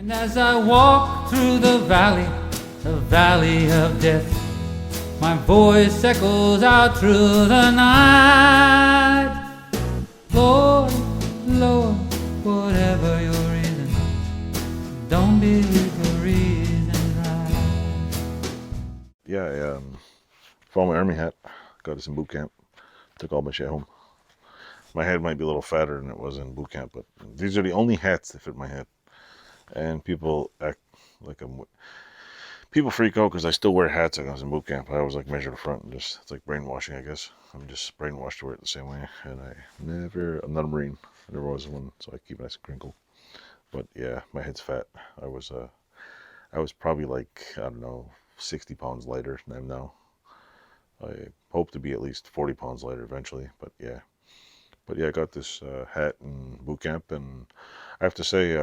And as I walk through the valley of death, my voice echoes out through the night. Lord, Lord, whatever your reason, don't believe the reason right. Yeah, I found my army hat. Got us in boot camp. Took all my shit home. My head might be a little fatter than it was in boot camp, but these are the only hats that fit my head. And people act like people freak out because I still wear hats like I was in boot camp. I always like measure the front and just, it's like brainwashing, I guess. I'm just brainwashed to wear it the same way. And I'm not a Marine. I never was one, so I keep it nice and crinkled. But yeah, my head's fat. I was probably like, I don't know, 60 pounds lighter than I am now. I hope to be at least 40 pounds lighter eventually, but yeah. But yeah, I got this hat in boot camp, and I have to say,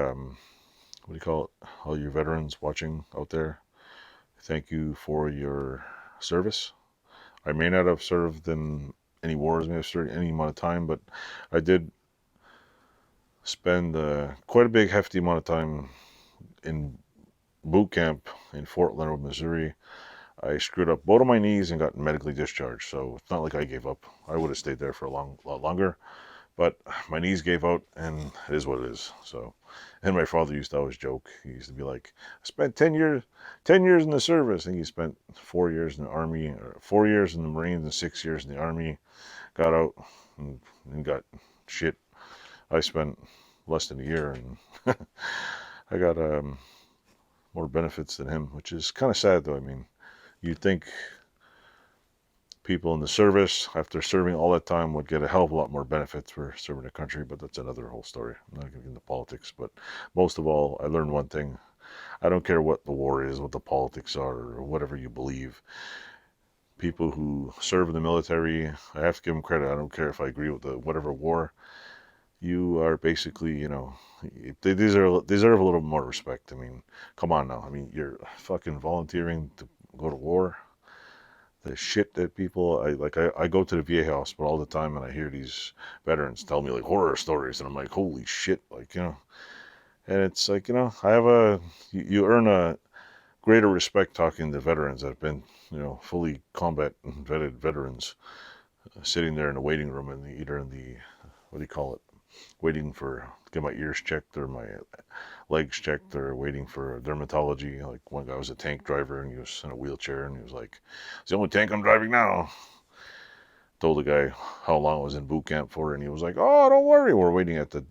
what do you call it? All you veterans watching out there, thank you for your service. I may not have served in any wars, may have served any amount of time, but I did spend quite a big, hefty amount of time in boot camp in Fort Leonard, Missouri. I screwed up both of my knees and got medically discharged, so it's not like I gave up. I would have stayed there for a lot longer, but my knees gave out, and it is what it is. So, and my father used to always joke. He used to be like, "I spent 10 years in the service." I think he spent 4 years in the Army, or 4 years in the Marines, and 6 years in the Army. Got out and got shit. I spent less than a year, and I got more benefits than him, which is kind of sad, though. I mean, you'd think people in the service, after serving all that time, would get a hell of a lot more benefits for serving the country, but that's another whole story. I'm not going to get into politics, but most of all, I learned one thing. I don't care what the war is, what the politics are, or whatever you believe. People who serve in the military, I have to give them credit. I don't care if I agree with the whatever war. You are basically, they deserve a little more respect. I mean, come on now. I mean, you're fucking volunteering to go to war. The shit that people, I go to the VA hospital all the time, and I hear these veterans tell me like horror stories, and I'm like, holy shit, and it's like, you earn a greater respect talking to veterans that have been, fully combat vetted veterans, sitting there in the waiting room either in the, what do you call it, waiting to get my ears checked or my legs checked, or waiting for dermatology. Like one guy was a tank driver, and he was in a wheelchair, and he was like, "It's the only tank I'm driving now." Told the guy how long I was in boot camp for, and he was like, "Oh, don't worry, we're waiting at the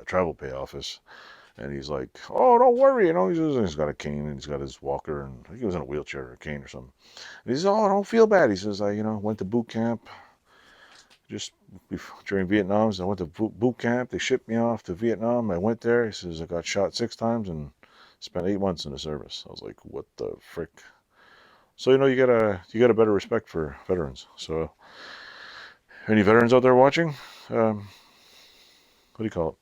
travel pay office." And he's like, "Oh, don't worry, he's got a cane and he's got his walker, and I think he was in a wheelchair or a cane or something." And he says, "Oh, don't feel bad." He says, "I went to boot camp just during Vietnam. So I went to boot camp. They shipped me off to Vietnam. I went there." He says, "I got shot 6 times and spent 8 months in the service." I was like, "What the frick?" So you get a better respect for veterans. So any veterans out there watching, what do you call it?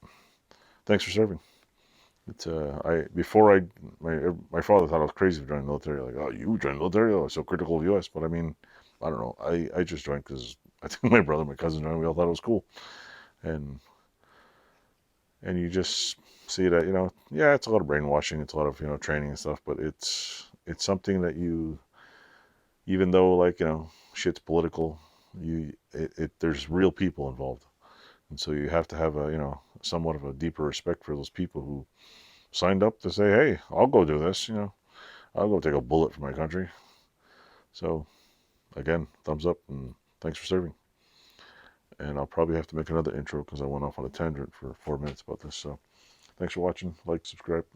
Thanks for serving. It's my father thought I was crazy for joining the military. Like, "Oh, you joined the military? Oh, so critical of U.S." But I mean, I don't know. I just joined because I think my brother, my cousin joined. We all thought it was cool, and you just see that yeah, it's a lot of brainwashing. It's a lot of training and stuff. But it's something that even though shit's political, there's real people involved, and so you have to have a somewhat of a deeper respect for those people who signed up to say, "Hey, I'll go do this. I'll go take a bullet for my country." So again, thumbs up and thanks for serving. And I'll probably have to make another intro because I went off on a tangent for 4 minutes about this. So thanks for watching. Like, subscribe.